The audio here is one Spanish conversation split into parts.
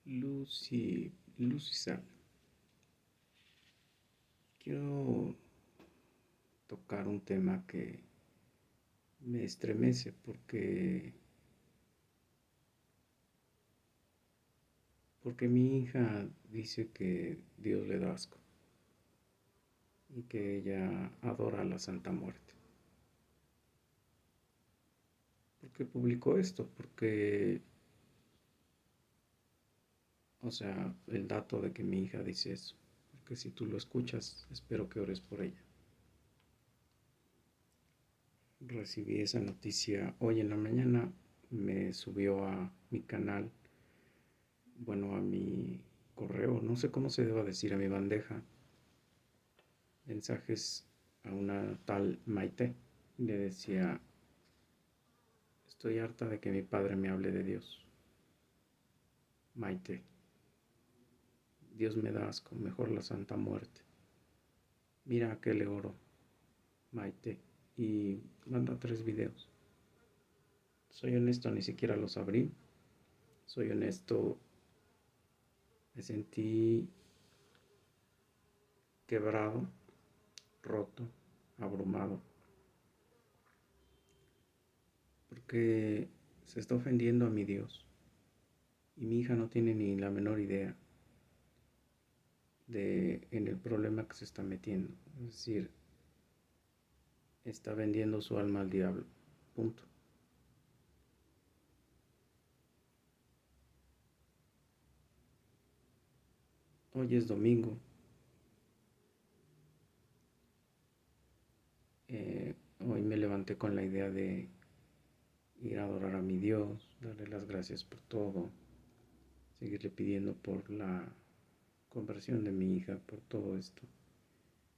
Luz y sal. Quiero tocar un tema que me estremece porque mi hija dice que Dios le da asco y que ella adora a la Santa Muerte. ¿Por qué publicó esto? Porque, o sea, el dato de que mi hija dice eso. Porque si tú lo escuchas, espero que ores por ella. Recibí esa noticia hoy en la mañana, me subió a mi canal, bueno, a mi correo, no sé cómo se deba decir, a mi bandeja, mensajes a una tal Maite. Le decía, estoy harta de que mi padre me hable de Dios. Maite, Dios me da asco, mejor la Santa Muerte. Mira a qué le oro, Maite. Y manda 3 videos. Soy honesto, ni siquiera los abrí. Soy honesto, me sentí quebrado, roto, abrumado, porque se está ofendiendo a mi Dios y mi hija no tiene ni la menor idea en el problema que se está metiendo. Es decir, está vendiendo su alma al diablo. Punto. Hoy es domingo. Hoy me levanté con la idea de ir a adorar a mi Dios, darle las gracias por todo, seguirle pidiendo por la conversión de mi hija, por todo esto,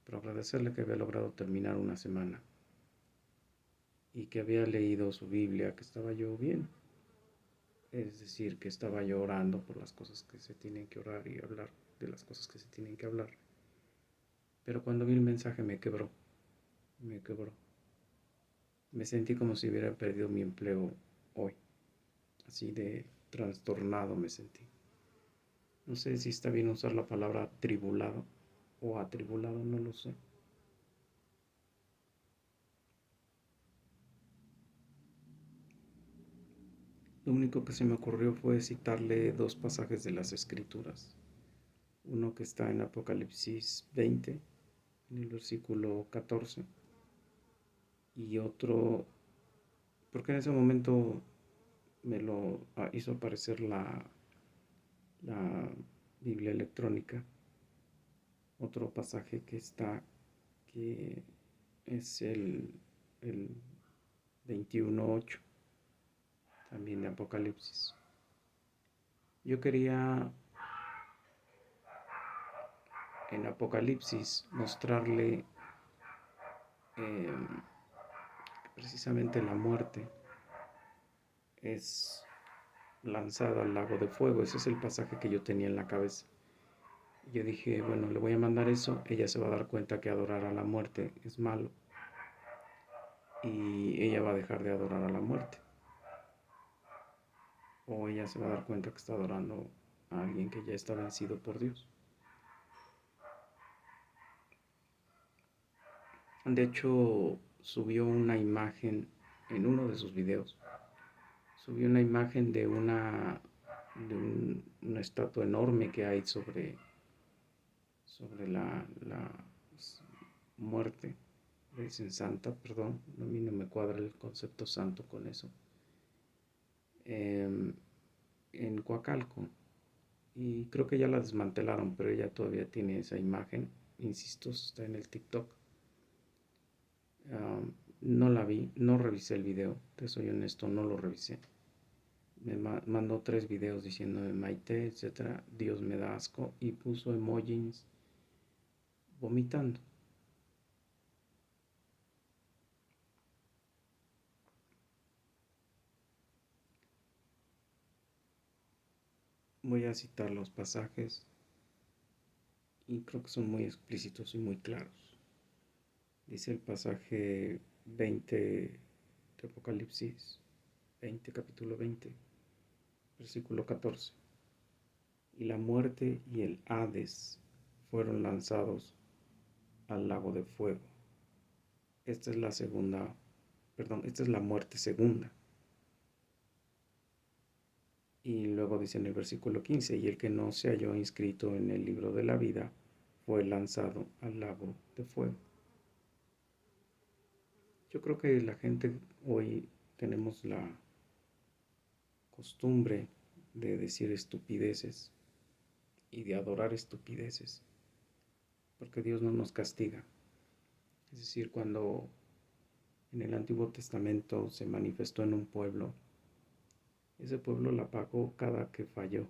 por agradecerle que había logrado terminar una semana y que había leído su Biblia, que estaba yo bien. Es decir, que estaba yo orando por las cosas que se tienen que orar y hablar de las cosas que se tienen que hablar. Pero cuando vi el mensaje me quebró, me quebró. Me sentí como si hubiera perdido mi empleo hoy. Así de trastornado me sentí. No sé si está bien usar la palabra tribulado o atribulado, no lo sé. Lo único que se me ocurrió fue citarle 2 pasajes de las Escrituras. Uno que está en Apocalipsis 20, en el versículo 14, y otro, porque en ese momento me lo hizo aparecer la Biblia electrónica, otro pasaje que está, que es el 21:8, también de Apocalipsis. Yo quería en Apocalipsis mostrarle eh, precisamente la muerte es lanzada al lago de fuego. Ese es el pasaje que yo tenía en la cabeza. Yo dije, bueno, le voy a mandar eso, ella se va a dar cuenta que adorar a la muerte es malo y ella va a dejar de adorar a la muerte. O ella se va a dar cuenta que está adorando a alguien que ya está vencido por Dios. De hecho, subió una imagen en uno de sus videos. Subió una imagen de una estatua enorme que hay sobre la muerte. Le dicen santa, perdón, a mí no me cuadra el concepto santo con eso. En Coacalco. Y creo que ya la desmantelaron, pero ella todavía tiene esa imagen. Insisto, está en el TikTok. No la vi, no revisé el video, te soy honesto, no lo revisé. Me mandó 3 videos diciéndome Maite, etcétera, Dios me da asco, y puso emojis vomitando. Voy a citar los pasajes y creo que son muy explícitos y muy claros. Dice el pasaje 20 de Apocalipsis 20, capítulo 20, versículo 14. y la muerte y el Hades fueron lanzados al lago de fuego. Esta es la segunda, perdón, esta es la muerte segunda. Y luego dice en el versículo 15, y el que no se halló inscrito en el libro de la vida fue lanzado al lago de fuego. Yo creo que la gente hoy tenemos la costumbre de decir estupideces y de adorar estupideces, porque Dios no nos castiga. Es decir, cuando en el Antiguo Testamento se manifestó en un pueblo, ese pueblo la pagó cada que falló.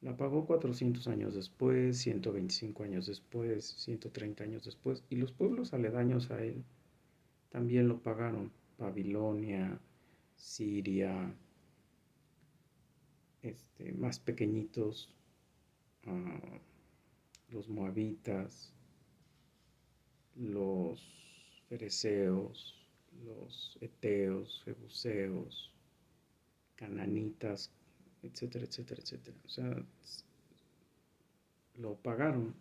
La pagó 400 años después, 125 años después, 130 años después, y los pueblos aledaños a él también lo pagaron. Babilonia, Siria, más pequeñitos, los moabitas, los fereceos, los eteos, jebuseos, cananitas, etcétera, etcétera, etcétera. O sea, lo pagaron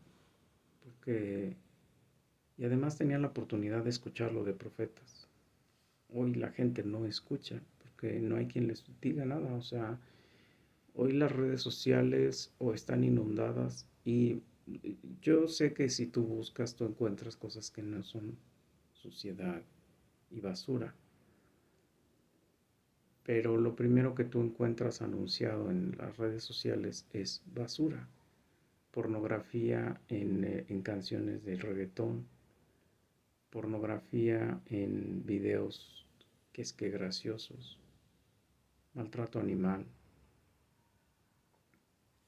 porque... Y además tenían la oportunidad de escucharlo de profetas. Hoy la gente no escucha porque no hay quien les diga nada. O sea, hoy las redes sociales o están inundadas y yo sé que si tú buscas, tú encuentras cosas que no son suciedad y basura. Pero lo primero que tú encuentras anunciado en las redes sociales es basura. Pornografía en canciones de reggaetón, pornografía en videos que es que graciosos, maltrato animal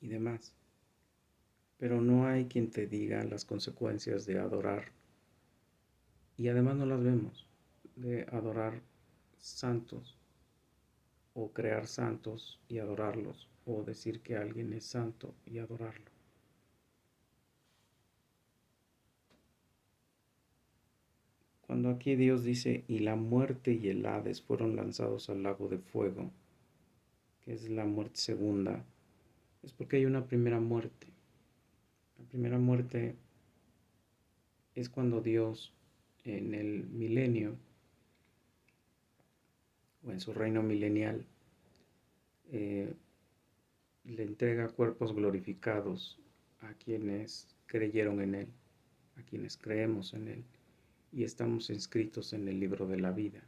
y demás. Pero no hay quien te diga las consecuencias de adorar, y además no las vemos, de adorar santos o crear santos y adorarlos, o decir que alguien es santo y adorarlo. Cuando aquí Dios dice, y la muerte y el Hades fueron lanzados al lago de fuego, que es la muerte segunda, es porque hay una primera muerte. La primera muerte es cuando Dios en el milenio o en su reino milenial eh, le entrega cuerpos glorificados a quienes creyeron en Él, a quienes creemos en Él y estamos inscritos en el libro de la vida.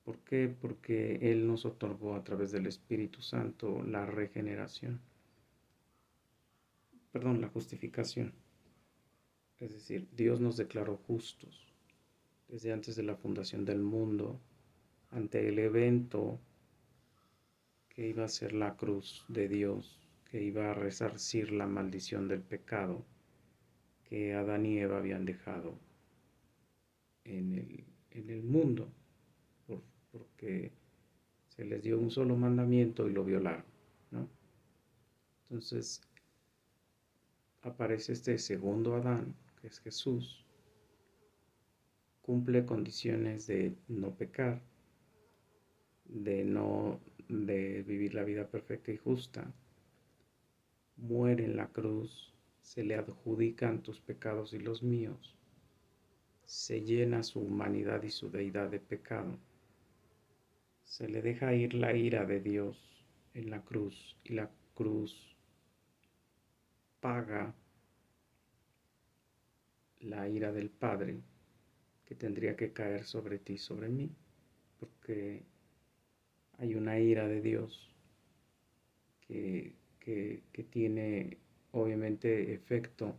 ¿Por qué? Porque Él nos otorgó a través del Espíritu Santo la regeneración, perdón, la justificación. Es decir, Dios nos declaró justos desde antes de la fundación del mundo ante el evento que iba a ser la cruz de Dios, que iba a resarcir la maldición del pecado que Adán y Eva habían dejado en el mundo, porque se les dio un solo mandamiento y lo violaron, ¿no? Entonces aparece este segundo Adán, que es Jesús, cumple condiciones de no pecar, de vivir la vida perfecta y justa, muere en la cruz, se le adjudican tus pecados y los míos, se llena su humanidad y su deidad de pecado, se le deja ir la ira de Dios en la cruz y la cruz paga la ira del Padre que tendría que caer sobre ti y sobre mí, porque hay una ira de Dios que tiene obviamente efecto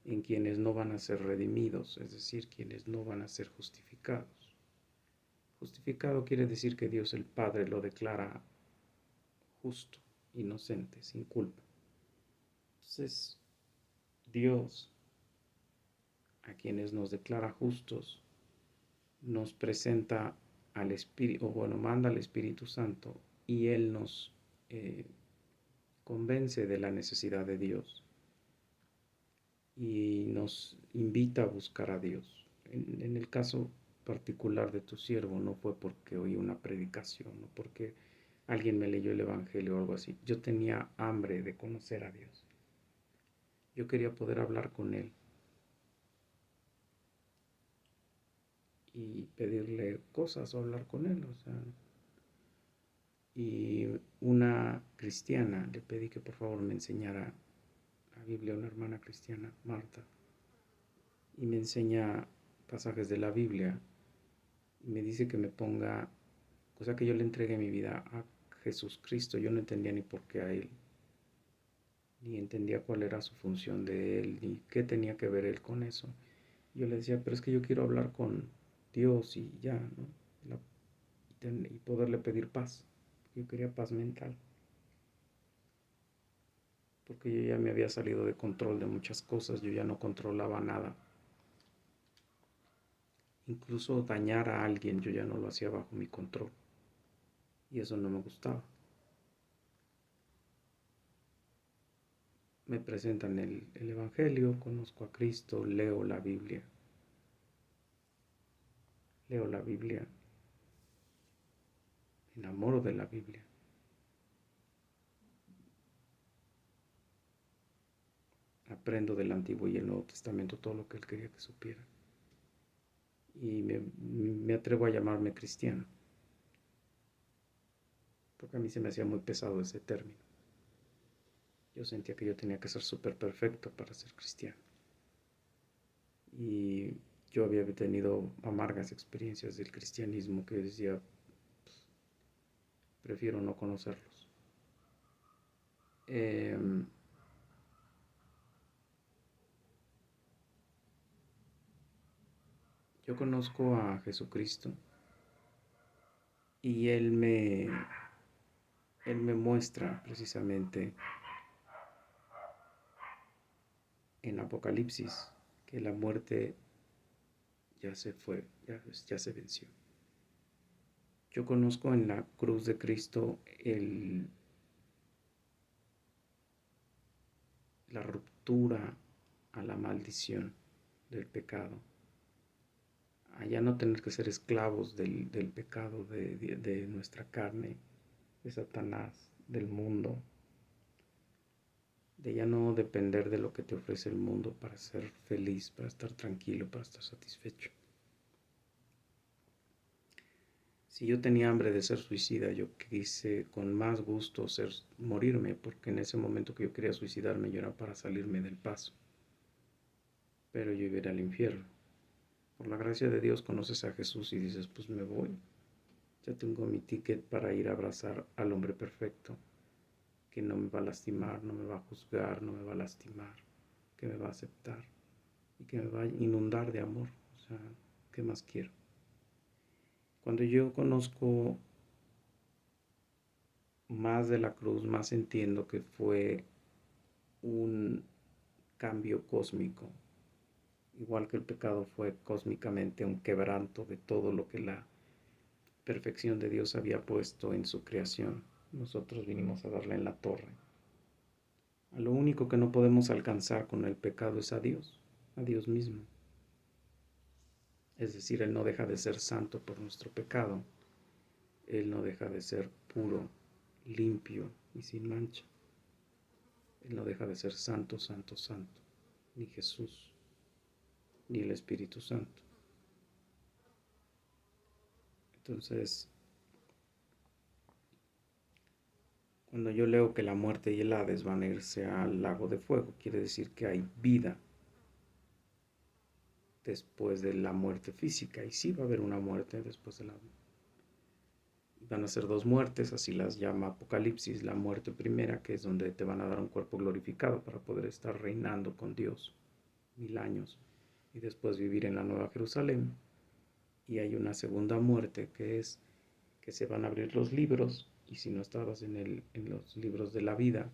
en quienes no van a ser redimidos, es decir, quienes no van a ser justificados. Justificado quiere decir que Dios el Padre lo declara justo, inocente, sin culpa. Entonces, Dios, a quienes nos declara justos, nos presenta al Espíritu, o bueno, manda al Espíritu Santo y Él nos convence de la necesidad de Dios y nos invita a buscar a Dios. En el caso particular de tu siervo no fue porque oí una predicación, no porque alguien me leyó el Evangelio o algo así. Yo tenía hambre de conocer a Dios. Yo quería poder hablar con Él y pedirle cosas o hablar con Él, o sea. Y una cristiana le pedí que por favor me enseñara la Biblia, una hermana cristiana, Marta, y me enseña pasajes de la Biblia y me dice que me ponga, o sea, que yo le entregue mi vida a Jesús Cristo. Yo no entendía ni por qué a Él, ni entendía cuál era su función de Él, ni qué tenía que ver Él con eso. Yo le decía, pero es que yo quiero hablar con Dios y ya, ¿no? Y poderle pedir paz. Yo quería paz mental, porque yo ya me había salido de control de muchas cosas, yo ya no controlaba nada. Incluso dañar a alguien yo ya no lo hacía bajo mi control, y eso no me gustaba. Me presentan el Evangelio, conozco a Cristo, leo la Biblia, me enamoro de la Biblia. Aprendo del Antiguo y el Nuevo Testamento todo lo que Él quería que supiera. Y me atrevo a llamarme cristiano, porque a mí se me hacía muy pesado ese término. Yo sentía que yo tenía que ser súper perfecto para ser cristiano. Y yo había tenido amargas experiencias del cristianismo que decía, prefiero no conocerlos. Yo conozco a Jesucristo y Él me muestra precisamente en Apocalipsis que la muerte ya se fue, ya se venció. Yo conozco en la cruz de Cristo la ruptura a la maldición del pecado, a ya no tener que ser esclavos del pecado, de nuestra carne, de Satanás, del mundo, de ya no depender de lo que te ofrece el mundo para ser feliz, para estar tranquilo, para estar satisfecho. Si yo tenía hambre de ser suicida, yo quise con más gusto morirme, porque en ese momento que yo quería suicidarme yo era para salirme del paso, pero yo iba a ir al infierno. Por la gracia de Dios conoces a Jesús y dices, pues me voy, ya tengo mi ticket para ir a abrazar al hombre perfecto, que no me va a lastimar, no me va a juzgar, no me va a lastimar, que me va a aceptar y que me va a inundar de amor. O sea, ¿qué más quiero? Cuando yo conozco más de la cruz, más entiendo que fue un cambio cósmico, igual que el pecado fue cósmicamente un quebranto de todo lo que la perfección de Dios había puesto en su creación. Nosotros vinimos a darle en la torre. A lo único que no podemos alcanzar con el pecado es a Dios mismo. Es decir, Él no deja de ser santo por nuestro pecado. Él no deja de ser puro, limpio y sin mancha. Él no deja de ser santo, santo, santo. Ni Jesús, ni el Espíritu Santo. Entonces, cuando yo leo que la muerte y el Hades van a irse al lago de fuego, quiere decir que hay vida después de la muerte física. Y sí va a haber una muerte después de la muerte. Van a ser dos muertes, así las llama Apocalipsis. La muerte primera, que es donde te van a dar un cuerpo glorificado para poder estar reinando con Dios 1000 años y después vivir en la Nueva Jerusalén. Y hay una segunda muerte, que es que se van a abrir los libros, y si no estabas en los libros de la vida,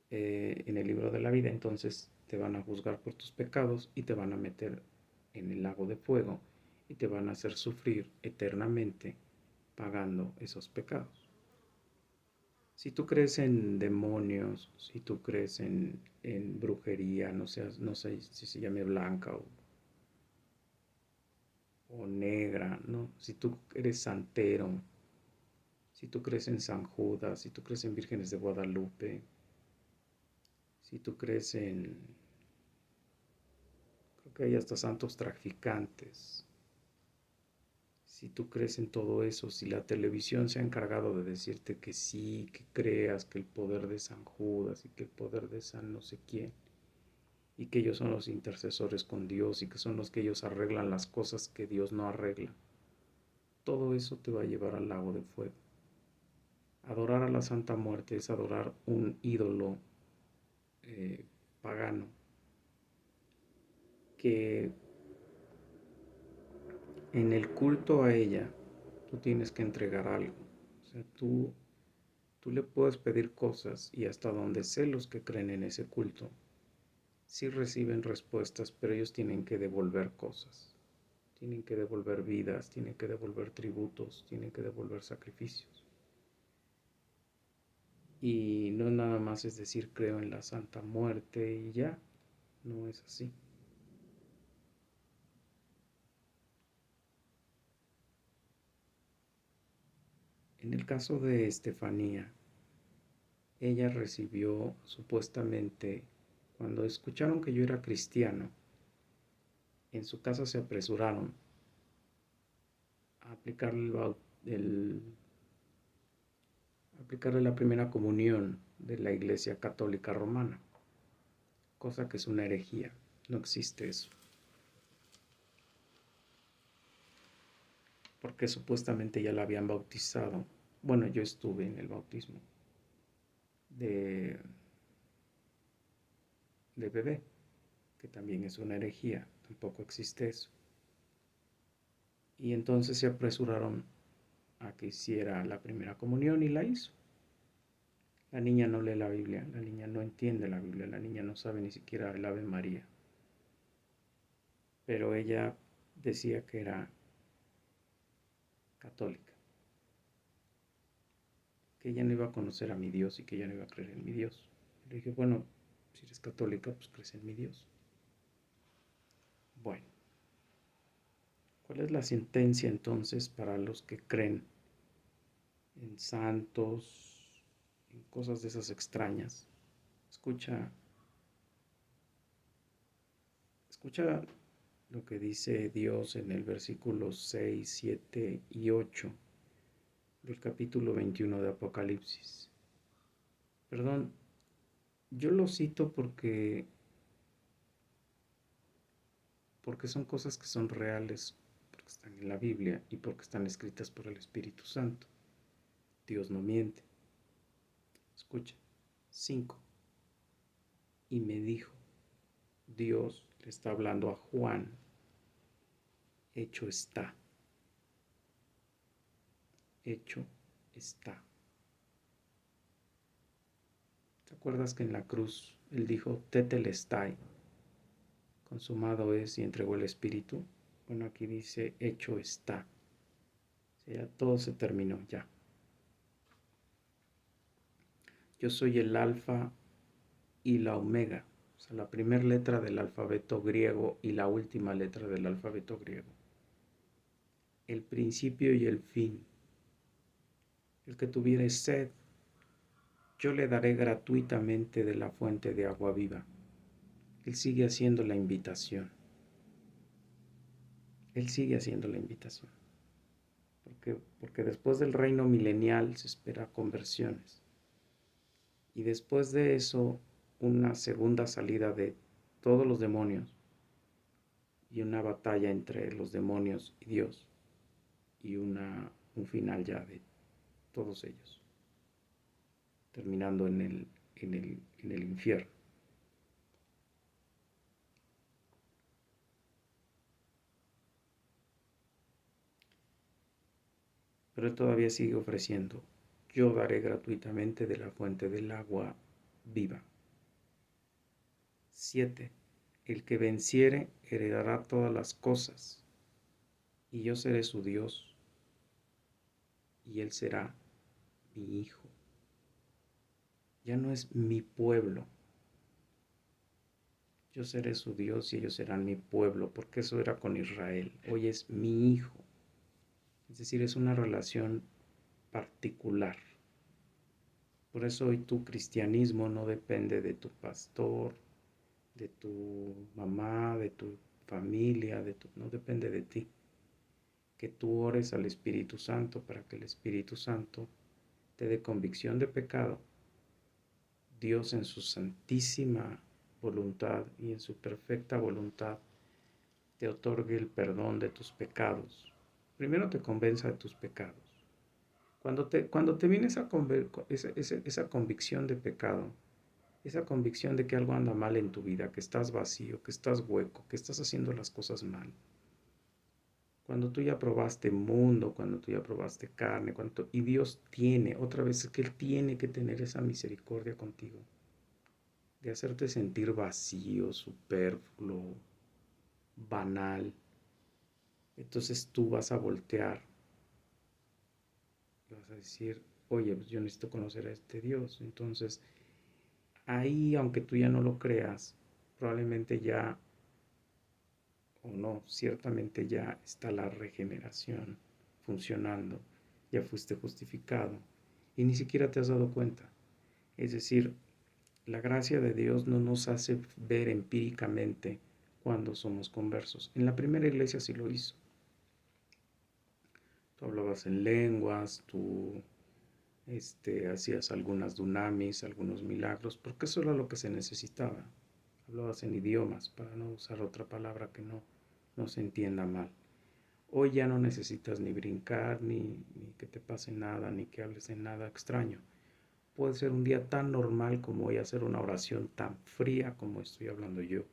en el libro de la vida, entonces te van a juzgar por tus pecados y te van a meter en el lago de fuego y te van a hacer sufrir eternamente pagando esos pecados. Si tú crees en demonios, si tú crees en brujería, no sé si se llame blanca o negra, ¿no? Si tú eres santero, Si tú crees en San Judas, si tú crees en vírgenes de Guadalupe, si tú crees en, creo que hay hasta santos traficantes, si tú crees en todo eso, si la televisión se ha encargado de decirte que sí, que creas que el poder de San Judas y que el poder de San no sé quién, y que ellos son los intercesores con Dios y que son los que ellos arreglan las cosas que Dios no arregla, todo eso te va a llevar al lago de fuego. Adorar a la Santa Muerte es adorar un ídolo pagano que en el culto a ella tú tienes que entregar algo. O sea, tú le puedes pedir cosas y hasta donde sé los que creen en ese culto, sí reciben respuestas, pero ellos tienen que devolver cosas. Tienen que devolver vidas, tienen que devolver tributos, tienen que devolver sacrificios. Y no nada más es decir creo en la Santa Muerte y ya, no es así. En el caso de Estefanía, ella recibió supuestamente, cuando escucharon que yo era cristiano, en su casa se apresuraron a aplicarle la primera comunión de la Iglesia Católica Romana, cosa que es una herejía, no existe eso, porque supuestamente ya la habían bautizado. Bueno, yo estuve en el bautismo de, de bebé, que también es una herejía, tampoco existe eso. Y entonces se apresuraron a que hiciera la primera comunión y la hizo. La niña no lee la Biblia, la niña no entiende la Biblia, la niña no sabe ni siquiera el Ave María. Pero ella decía que era católica, que ella no iba a conocer a mi Dios y que ella no iba a creer en mi Dios. Le dije, bueno, si eres católica, pues crees en mi Dios. Bueno, ¿cuál es la sentencia entonces para los que creen en santos, en cosas de esas extrañas? Escucha, escucha lo que dice Dios en el versículo 6, 7 y 8 del capítulo 21 de Apocalipsis. Perdón, yo lo cito porque son cosas que son reales, porque están en la Biblia y porque están escritas por el Espíritu Santo. Dios no miente. Escucha. 5. Y me dijo, Dios le está hablando a Juan, hecho está. Hecho está. ¿Te acuerdas que en la cruz él dijo, tetelestai, consumado es y entregó el Espíritu? Bueno, aquí dice, hecho está. O sea, ya todo se terminó, ya. Yo soy el alfa y la omega, o sea, la primera letra del alfabeto griego y la última letra del alfabeto griego. El principio y el fin. El que tuviere sed, yo le daré gratuitamente de la fuente de agua viva. Él sigue haciendo la invitación. Él sigue haciendo la invitación. Porque después del reino milenial se espera conversiones. Y después de eso, una segunda salida de todos los demonios y una batalla entre los demonios y Dios y un final ya de todos ellos, terminando en el infierno. Pero él todavía sigue ofreciendo, yo daré gratuitamente de la fuente del agua viva. 7. El que venciere heredará todas las cosas, y yo seré su Dios, y él será mi hijo. Ya no es mi pueblo. Yo seré su Dios y ellos serán mi pueblo, porque eso era con Israel. Hoy es mi hijo. Es decir, es una relación particular. Por eso hoy tu cristianismo no depende de tu pastor, de tu mamá, de tu familia, no depende de ti. Que tú ores al Espíritu Santo para que el Espíritu Santo te dé convicción de pecado. Dios en su santísima voluntad y en su perfecta voluntad te otorgue el perdón de tus pecados. Primero te convenza de tus pecados. Cuando te viene esa convicción de pecado, esa convicción de que algo anda mal en tu vida, que estás vacío, que estás hueco, que estás haciendo las cosas mal. Cuando tú ya probaste mundo, cuando tú ya probaste carne, y Dios tiene, otra vez es que Él tiene que tener esa misericordia contigo, de hacerte sentir vacío, superfluo, banal. Entonces tú vas a voltear y vas a decir, oye, pues yo necesito conocer a este Dios. Entonces, ahí, aunque tú ya no lo creas, probablemente ya, o no, ciertamente ya está la regeneración funcionando, ya fuiste justificado y ni siquiera te has dado cuenta. Es decir, la gracia de Dios no nos hace ver empíricamente cuando somos conversos. En la primera iglesia sí lo hizo. Tú hablabas en lenguas, tú hacías algunas dunamis, algunos milagros, porque eso era lo que se necesitaba. Hablabas en idiomas, para no usar otra palabra que no se entienda mal. Hoy ya no necesitas ni brincar, ni que te pase nada, ni que hables en nada extraño. Puede ser un día tan normal como hoy hacer una oración tan fría como estoy hablando yo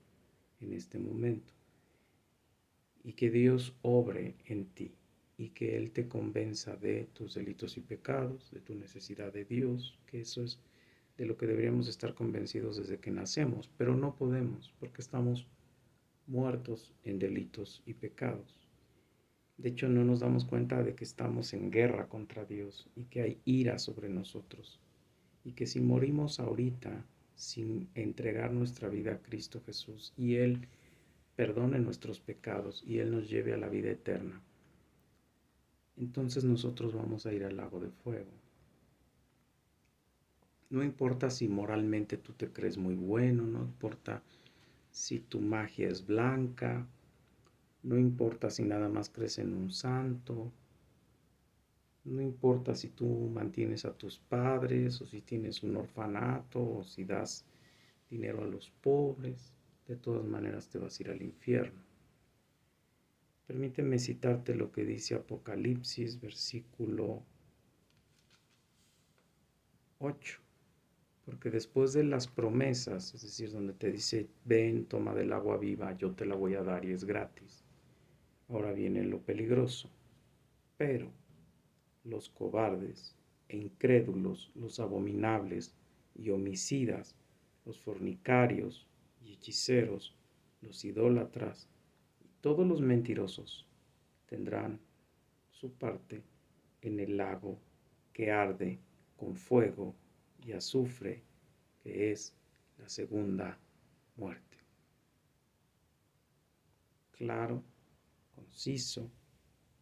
en este momento. Y que Dios obre en ti y que Él te convenza de tus delitos y pecados, de tu necesidad de Dios, que eso es de lo que deberíamos estar convencidos desde que nacemos, pero no podemos porque estamos muertos en delitos y pecados. De hecho, no nos damos cuenta de que estamos en guerra contra Dios y que hay ira sobre nosotros. Y que si morimos ahorita sin entregar nuestra vida a Cristo Jesús y Él perdone nuestros pecados y Él nos lleve a la vida eterna, entonces nosotros vamos a ir al lago de fuego. No importa si moralmente tú te crees muy bueno, no importa si tu magia es blanca, no importa si nada más crees en un santo, no importa si tú mantienes a tus padres o si tienes un orfanato o si das dinero a los pobres, de todas maneras te vas a ir al infierno. Permíteme citarte lo que dice Apocalipsis, versículo 8. Porque después de las promesas, es decir, donde te dice, ven, toma del agua viva, yo te la voy a dar y es gratis. Ahora viene lo peligroso. Pero los cobardes e incrédulos, los abominables y homicidas, los fornicarios y hechiceros, los idólatras y todos los mentirosos tendrán su parte en el lago que arde con fuego y azufre, que es la segunda muerte. Claro, conciso,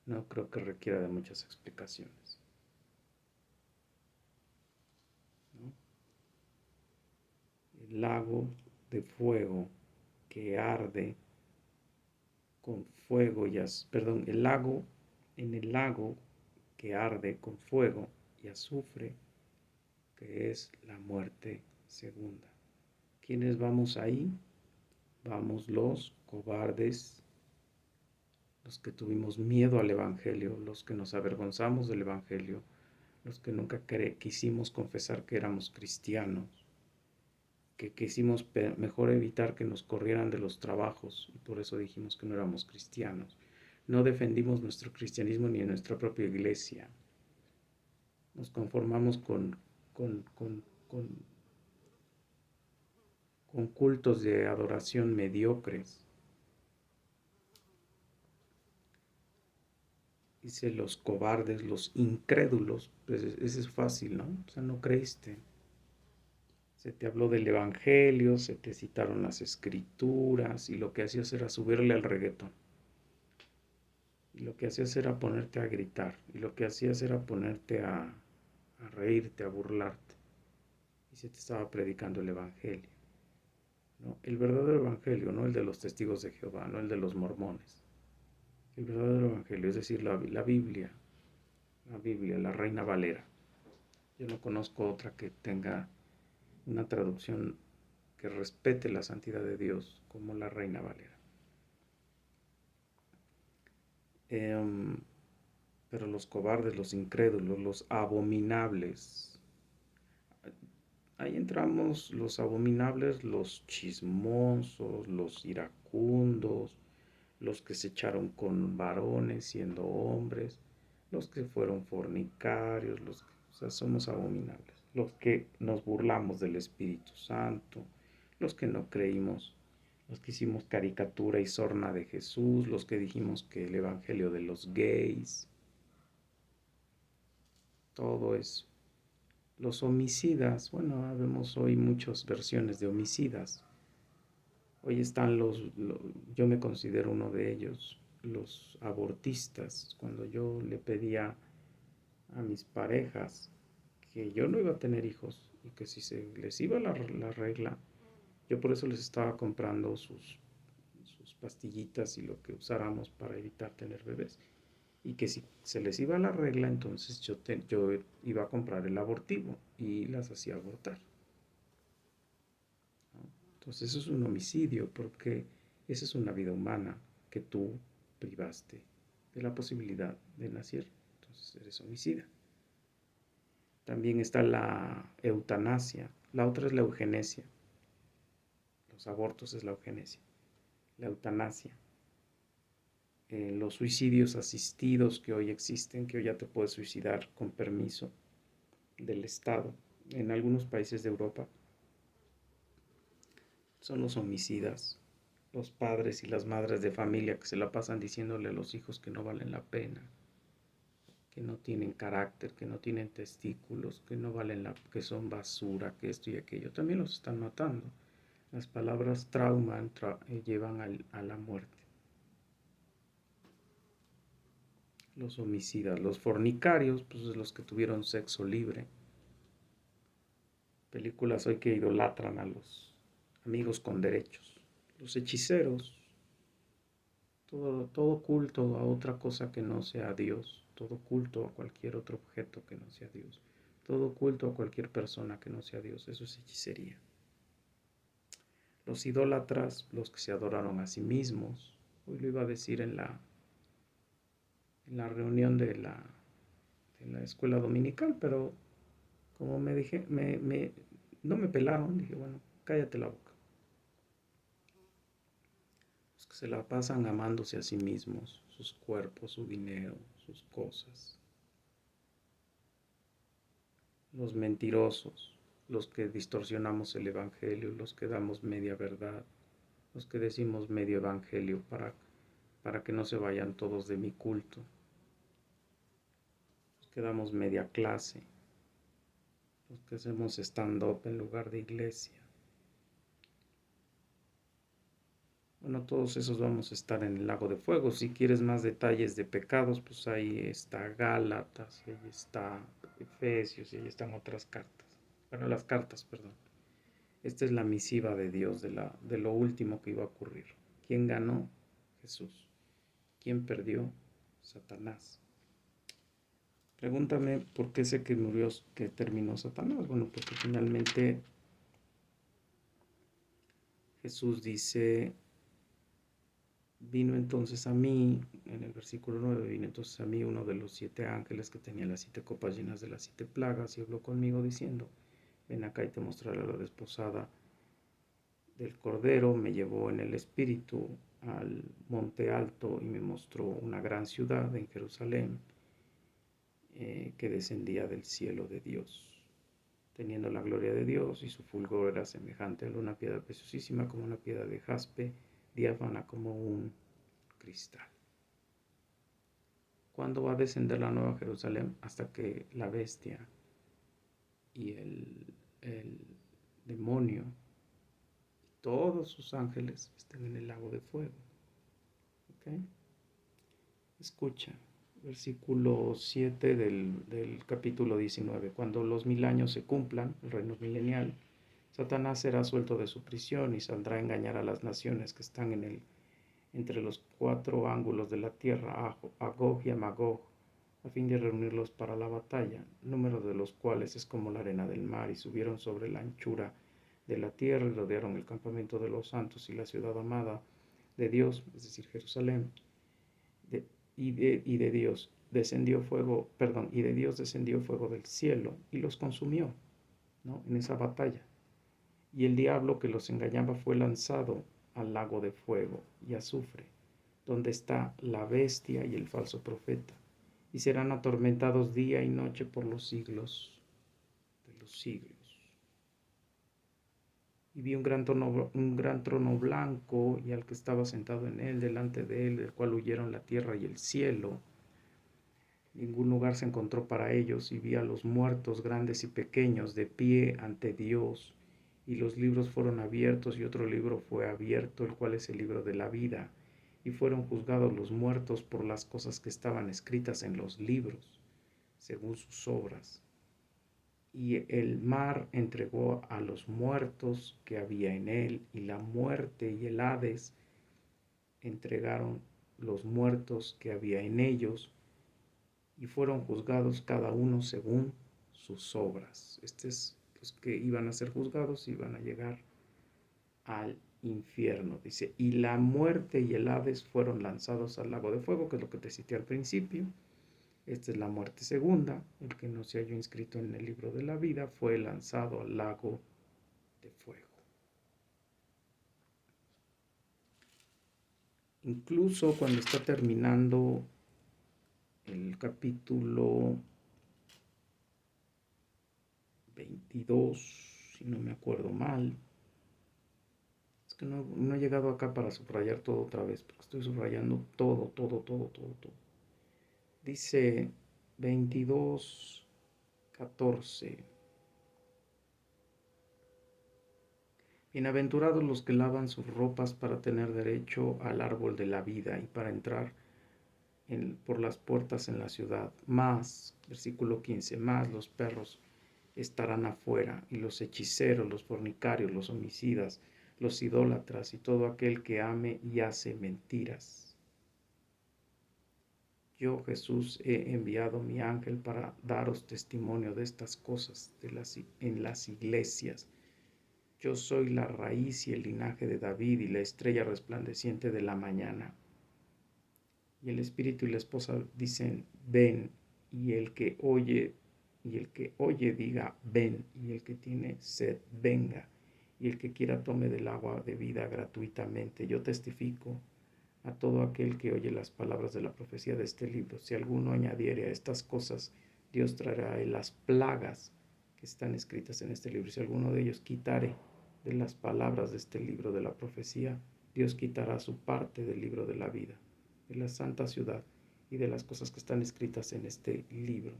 no creo que requiera de muchas explicaciones, ¿no? El lago de fuego que arde con fuego y perdón, en el lago que arde con fuego y azufre, que es la muerte segunda. ¿Quiénes vamos ahí? Vamos los cobardes, los que tuvimos miedo al Evangelio, los que nos avergonzamos del Evangelio, los que nunca quisimos confesar que éramos cristianos, que quisimos mejor evitar que nos corrieran de los trabajos y por eso dijimos que no éramos cristianos. No defendimos nuestro cristianismo ni en nuestra propia iglesia. Nos conformamos con cultos de adoración mediocres. Dice los cobardes, los incrédulos, pues ese es fácil, ¿no? O sea, no creíste. Se te habló del Evangelio, se te citaron las Escrituras y lo que hacías era subirle al reggaetón. Y lo que hacías era ponerte a gritar. Y lo que hacías era ponerte a reírte, a burlarte. Y se te estaba predicando el Evangelio, ¿no? El verdadero Evangelio, no el de los testigos de Jehová, no el de los mormones. El verdadero Evangelio, es decir, la Biblia, la Reina Valera. Yo no conozco otra que tenga una traducción que respete la santidad de Dios como la Reina Valera. Pero los cobardes, los incrédulos, los abominables, ahí entramos los abominables, los chismosos, los iracundos, los que se echaron con varones siendo hombres, los que fueron fornicarios, o sea, somos abominables. Los que nos burlamos del Espíritu Santo, los que no creímos, los que hicimos caricatura y sorna de Jesús, los que dijimos que el evangelio de los gays, todo eso. Los homicidas, bueno, vemos hoy muchas versiones de homicidas. Hoy están yo me considero uno de ellos, los abortistas. Cuando yo le pedía a mis parejas que yo no iba a tener hijos y que si se les iba la regla, yo por eso les estaba comprando sus pastillitas y lo que usáramos para evitar tener bebés. Y que si se les iba la regla, entonces yo iba a comprar el abortivo y las hacía abortar, ¿no? Entonces eso es un homicidio porque esa es una vida humana que tú privaste de la posibilidad de nacer. Entonces eres homicida. También está la eutanasia. La otra es la eugenesia. Los abortos es la eugenesia. La eutanasia. Los suicidios asistidos que hoy existen, que hoy ya te puedes suicidar con permiso del Estado en algunos países de Europa, son los homicidas, los padres y las madres de familia que se la pasan diciéndole a los hijos que no valen la pena, que no tienen carácter, que no tienen testículos, que no valen que son basura, que esto y aquello. También los están matando. Las palabras trauman, llevan a la muerte. Los homicidas, los fornicarios, pues los que tuvieron sexo libre. Películas hoy que idolatran a los amigos con derechos. Los hechiceros, todo culto a otra cosa que no sea Dios, todo culto a cualquier otro objeto que no sea Dios, todo culto a cualquier persona que no sea Dios, eso es hechicería. Los idólatras, los que se adoraron a sí mismos, hoy lo iba a decir en la reunión de la escuela dominical, pero como me dije, no me pelaron, dije, bueno, cállate la boca. Los que se la pasan amándose a sí mismos, sus cuerpos, su dinero, sus cosas. Los mentirosos, los que distorsionamos el evangelio, los que damos media verdad, los que decimos medio evangelio para que no se vayan todos de mi culto, los que damos media clase, los que hacemos stand-up en lugar de iglesia. Bueno, todos esos vamos a estar en el lago de fuego. Si quieres más detalles de pecados, pues ahí está Gálatas, y ahí está Efesios, y ahí están otras cartas. Bueno, las cartas, perdón. Esta es la misiva de Dios de lo último que iba a ocurrir. ¿Quién ganó? Jesús. ¿Quién perdió? Satanás. Pregúntame por qué sé que murió, que terminó Satanás. Bueno, porque finalmente Jesús dice, vino entonces a mí, en el versículo 9, vino entonces a mí uno de los 7 ángeles que tenía las 7 copas llenas de las 7 plagas y habló conmigo diciendo, ven acá y te mostraré la desposada del Cordero. Me llevó en el espíritu al monte alto y me mostró una gran ciudad en Jerusalén que descendía del cielo de Dios, teniendo la gloria de Dios, y su fulgor era semejante a una piedra preciosísima, como una piedra de jaspe, diáfana como un cristal. ¿Cuándo va a descender la nueva Jerusalén? Hasta que la bestia y el demonio y todos sus ángeles estén en el lago de fuego. ¿Okay? Escucha, versículo 7 del capítulo 19. Cuando los 1000 años se cumplan, el reino milenial, Satanás será suelto de su prisión y saldrá a engañar a las naciones que están entre los 4 ángulos de la tierra, a Gog y a Magog, a fin de reunirlos para la batalla, número de los cuales es como la arena del mar, y subieron sobre la anchura de la tierra y rodearon el campamento de los santos y la ciudad amada de Dios, es decir, Jerusalén. Y de Dios descendió fuego, perdón, y de Dios descendió fuego del cielo y los consumió, ¿no? En esa batalla. Y el diablo que los engañaba fue lanzado al lago de fuego y azufre, donde está la bestia y el falso profeta, y serán atormentados día y noche por los siglos de los siglos. Y vi un gran trono blanco y al que estaba sentado en él, delante de él, del cual huyeron la tierra y el cielo. Ningún lugar se encontró para ellos, y vi a los muertos, grandes y pequeños, de pie ante Dios. Y los libros fueron abiertos, y otro libro fue abierto, el cual es el libro de la vida. Y fueron juzgados los muertos por las cosas que estaban escritas en los libros, según sus obras. Y el mar entregó a los muertos que había en él, y la muerte y el Hades entregaron los muertos que había en ellos, y fueron juzgados cada uno según sus obras. Los que iban a ser juzgados iban a llegar al infierno. Dice, y la muerte y el Hades fueron lanzados al lago de fuego, que es lo que te cité al principio. Esta es la muerte segunda. El que no se halló inscrito en el libro de la vida fue lanzado al lago de fuego. Incluso cuando está terminando el capítulo 22, si no me acuerdo mal, es que no he llegado acá para subrayar todo otra vez, porque estoy subrayando todo. Dice 22:14. Bienaventurados los que lavan sus ropas para tener derecho al árbol de la vida y para entrar por las puertas en la ciudad. Más, versículo 15, más los perros estarán afuera, y los hechiceros, los fornicarios, los homicidas, los idólatras y todo aquel que ame y hace mentiras. Yo, Jesús, he enviado mi ángel para daros testimonio de estas cosas en las iglesias. Yo soy la raíz y el linaje de David y la estrella resplandeciente de la mañana. Y el espíritu y la esposa dicen, ven, y el que oye diga, ven, y el que tiene sed, venga, y el que quiera tome del agua de vida gratuitamente. Yo testifico a todo aquel que oye las palabras de la profecía de este libro. Si alguno añadiere a estas cosas, Dios traerá a él las plagas que están escritas en este libro. Si alguno de ellos quitare de las palabras de este libro de la profecía, Dios quitará su parte del libro de la vida, de la santa ciudad y de las cosas que están escritas en este libro.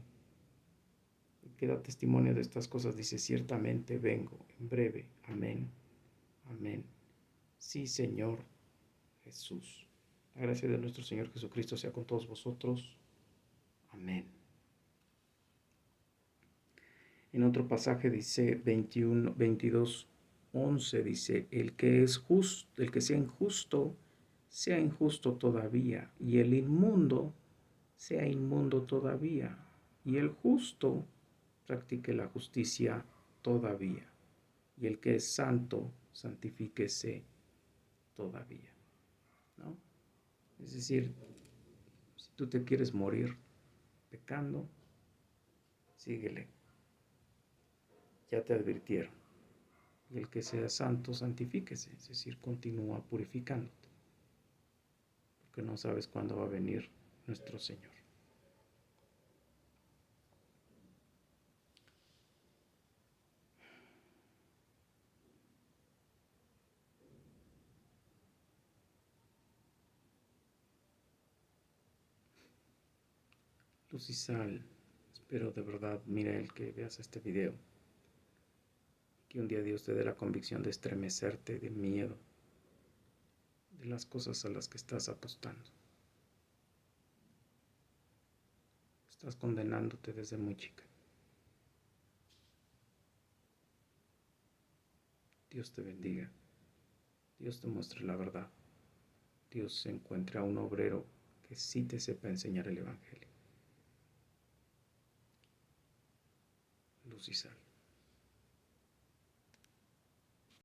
El que da testimonio de estas cosas dice, ciertamente vengo en breve. Amén. Amén. Sí, Señor Jesús. La gracia de nuestro Señor Jesucristo sea con todos vosotros. Amén. En otro pasaje dice 22:11, dice, el que sea injusto todavía, y el inmundo sea inmundo todavía, y el justo practique la justicia todavía, y el que es santo, santifíquese todavía, ¿no? Es decir, si tú te quieres morir pecando, síguele. Ya te advirtieron. Y el que sea santo, santifíquese, es decir, continúa purificándote, porque no sabes cuándo va a venir nuestro Señor. Luz y sal, espero de verdad, mira el que veas este video, que un día Dios te dé la convicción de estremecerte de miedo de las cosas a las que estás apostando. Estás condenándote desde muy chica. Dios te bendiga. Dios te muestre la verdad. Dios encuentre a un obrero que sí te sepa enseñar el Evangelio. Luz y sal.